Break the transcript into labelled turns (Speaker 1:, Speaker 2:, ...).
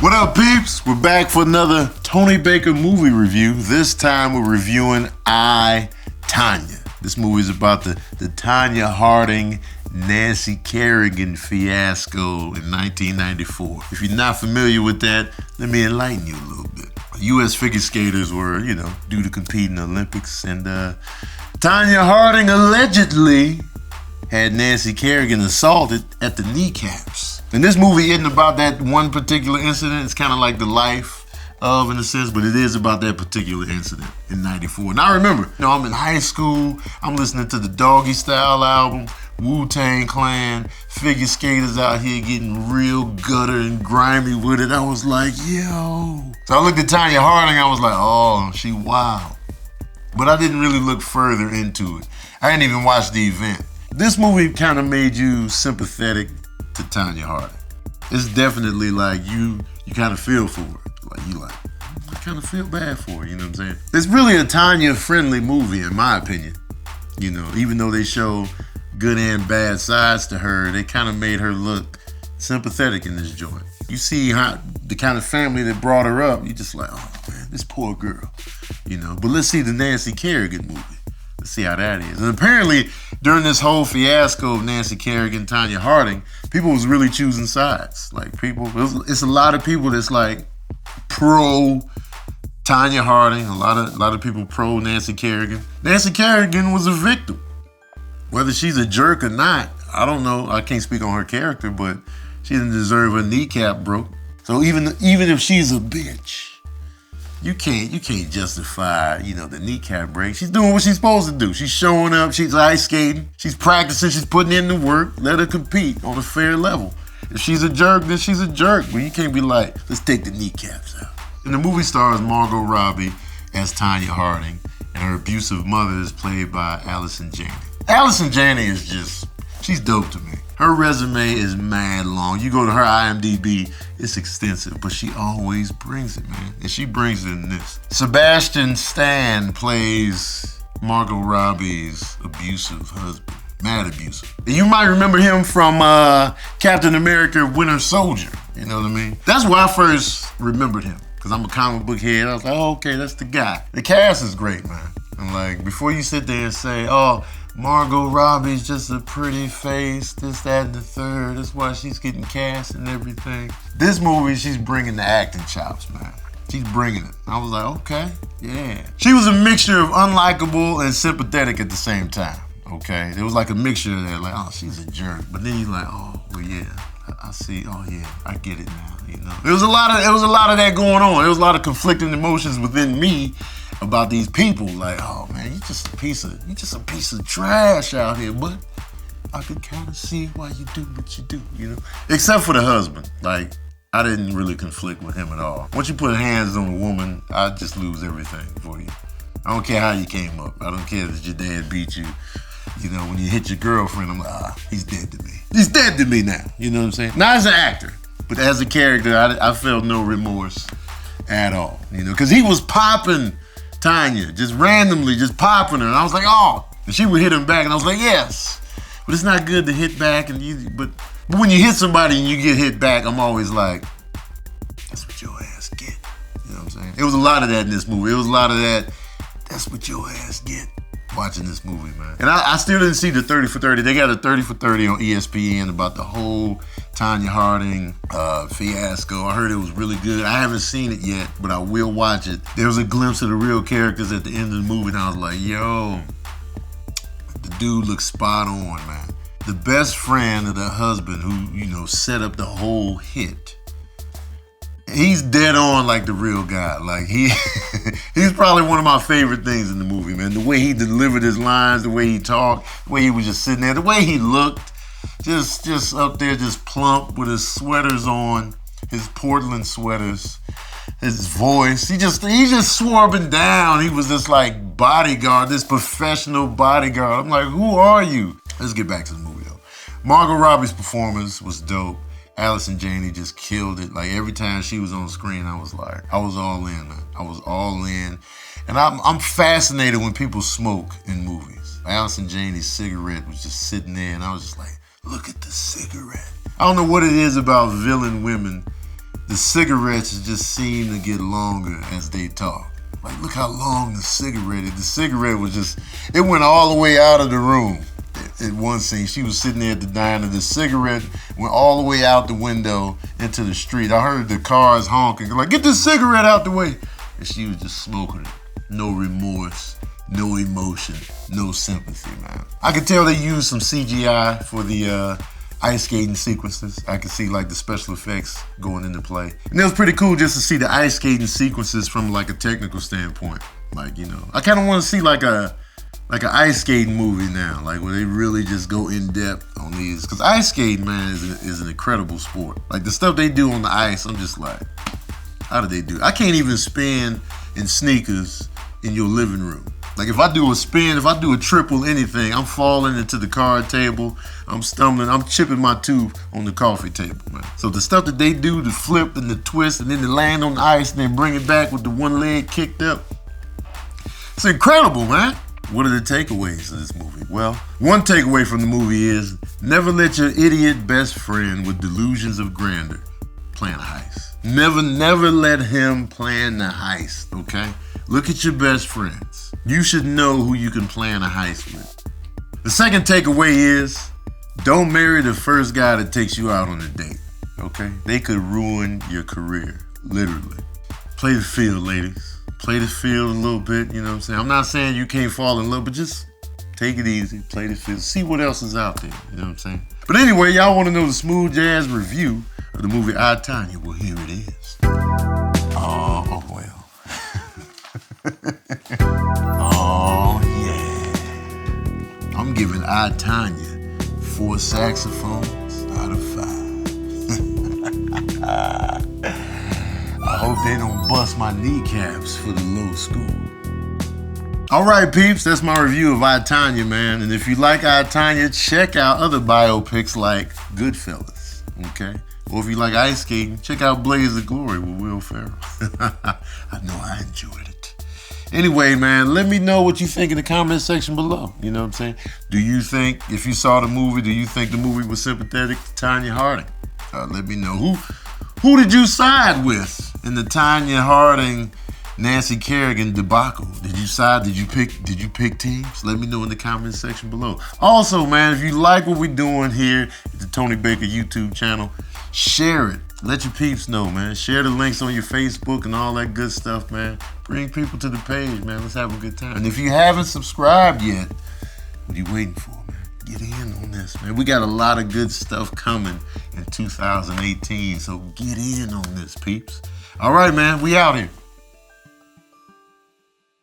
Speaker 1: What up, peeps? We're back for another Tony Baker movie review. This time we're reviewing I, Tonya. This movie is about the Tonya Harding, Nancy Kerrigan fiasco in 1994. If you're not familiar with that, let me enlighten you a little bit. U.S. figure skaters were, due to compete in the Olympics, and Tonya Harding allegedly had Nancy Kerrigan assaulted at the kneecaps. And this movie isn't about that one particular incident. It's kind of like the life of, in a sense, but it is about that particular incident in 94. And I remember, I'm in high school, I'm listening to the Doggy Style album, Wu-Tang Clan, figure skaters out here getting real gutter and grimy with it. I was like, yo. So I looked at Tonya Harding, I was like, oh, she wild. But I didn't really look further into it. I didn't even watch the event. This movie kind of made you sympathetic to Tonya Harding. It's definitely like you kind of feel for her. I kind of feel bad for her, you know what I'm saying? It's really a Tonya-friendly movie, in my opinion. Even though they show good and bad sides to her, they kind of made her look sympathetic in this joint. You see how the kind of family that brought her up, you just like, oh man, this poor girl, But let's see the Nancy Kerrigan movie. Let's see how that is. And apparently, during this whole fiasco of Nancy Kerrigan, Tonya Harding, people was really choosing sides. It's a lot of people that's like pro Tonya Harding, a lot of people pro Nancy Kerrigan. Nancy Kerrigan was a victim. Whether she's a jerk or not, I don't know. I can't speak on her character, but she didn't deserve her kneecap broke. So even if she's a bitch, you can't justify, the kneecap break. She's doing what she's supposed to do. She's showing up, she's ice skating, she's practicing, she's putting in the work. Let her compete on a fair level. If she's a jerk, then she's a jerk. But you can't be like, let's take the kneecaps out. And the movie stars Margot Robbie as Tonya Harding, and her abusive mother is played by Allison Janney. Allison Janney is she's dope to me. Her resume is mad long. You go to her IMDb, it's extensive, but she always brings it, man. And she brings it in this. Sebastian Stan plays Margot Robbie's abusive husband. Mad abusive. And you might remember him from Captain America Winter Soldier. You know what I mean? That's where I first remembered him. Because I'm a comic book head. I was like, oh, okay, that's the guy. The cast is great, man. And like, before you sit there and say, oh, Margot Robbie's just a pretty face, this, that, and the third. That's why she's getting cast and everything. This movie, she's bringing the acting chops, man. She's bringing it. I was like, okay, yeah. She was a mixture of unlikable and sympathetic at the same time, okay? It was like a mixture of that, like, oh, she's a jerk. But then you're like, oh, well, yeah, I see. Oh, yeah, I get it now, There was a lot of that going on. There was a lot of conflicting emotions within me about these people, like, oh man, you're just a piece of trash out here, but I could kind of see why you do what you do, Except for the husband. Like, I didn't really conflict with him at all. Once you put hands on a woman, I just lose everything for you. I don't care how you came up. I don't care that your dad beat you. When you hit your girlfriend, I'm like, he's dead to me. He's dead to me now. You know what I'm saying? Not as an actor, but as a character, I felt no remorse at all. Because he was popping Tonya, just randomly, just popping her. And I was like, oh. And she would hit him back, and I was like, yes. But it's not good to hit back. But when you hit somebody and you get hit back, I'm always like, that's what your ass get. You know what I'm saying? It was a lot of that in this movie. It was a lot of that, that's what your ass get. Watching this movie, man. And I still didn't see the 30 for 30. They got a 30 for 30 on ESPN about the whole Tonya Harding fiasco. I heard it was really good. I haven't seen it yet, but I will watch it. There was a glimpse of the real characters at the end of the movie, and I was like, yo, the dude looks spot on, man. The best friend of the husband who, set up the whole hit. He's dead on like the real guy. Like he's probably one of my favorite things in the movie, man. The way he delivered his lines, the way he talked, the way he was just sitting there, the way he looked, just up there, just plump with his sweaters on, his Portland sweaters, his voice. He just swarming down. He was this like bodyguard, this professional bodyguard. I'm like, who are you? Let's get back to the movie though. Margot Robbie's performance was dope. Allison Janney just killed it. Like every time she was on screen, I was all in, man. I was all in. And I'm fascinated when people smoke in movies. Allison Janney's cigarette was just sitting there, and I was just like, look at the cigarette. I don't know what it is about villain women the cigarettes just seem to get longer as they talk. Like, look how long the cigarette is. The cigarette was just, it went all the way out of the room. In one scene, she was sitting there at the diner. The cigarette went all the way out the window into the street. I heard the cars honking, like, get this cigarette out the way. And she was just smoking it. No remorse, no emotion, no sympathy, man. I could tell they used some CGI for the ice skating sequences. I could see like the special effects going into play. And it was pretty cool just to see the ice skating sequences from like a technical standpoint. Like, you know, I kind of want to see like an ice skating movie now, like where they really just go in depth on these. Because ice skating, man, is an incredible sport. Like the stuff they do on the ice, I'm just like, how do they do it? I can't even spin in sneakers in your living room. Like if I do a spin, if I do a triple anything, I'm falling into the card table, I'm stumbling, I'm chipping my tooth on the coffee table, man. So the stuff that they do, the flip and the twist, and then to land on the ice and then bring it back with the one leg kicked up, it's incredible, man. What are the takeaways of this movie? Well, one takeaway from the movie is never let your idiot best friend with delusions of grandeur plan a heist. Never let him plan the heist, okay? Look at your best friends. You should know who you can plan a heist with. The second takeaway is don't marry the first guy that takes you out on a date, okay? They could ruin your career, literally. Play the field, ladies. Play the field a little bit, you know what I'm saying? I'm not saying you can't fall in love, but just take it easy, play the field, see what else is out there, you know what I'm saying? But anyway, y'all want to know the smooth jazz review of the movie I, Tonya? Well, here it is. Oh well. Oh yeah. I'm giving I, Tonya 4 saxophones out of 5. I hope they don't bust my kneecaps for the low school. All right, peeps, that's my review of I, Tonya, man. And if you like I, Tonya, check out other biopics like Goodfellas, okay? Or if you like ice skating, check out Blaze of Glory with Will Ferrell. I know I enjoyed it. Anyway, man, let me know what you think in the comment section below. You know what I'm saying? Do you think, if you saw the movie, do you think the movie was sympathetic to Tonya Harding? Let me know. Who did you side with in the Tonya Harding, Nancy Kerrigan debacle? Did you pick teams? Let me know in the comment section below. Also, man, if you like what we're doing here at the Tony Baker YouTube channel, share it. Let your peeps know, man. Share the links on your Facebook and all that good stuff, man. Bring people to the page, man. Let's have a good time. And if you haven't subscribed yet, what are you waiting for, man? Get in on this, man. We got a lot of good stuff coming in 2018, so get in on this, peeps. All right, man. We out here.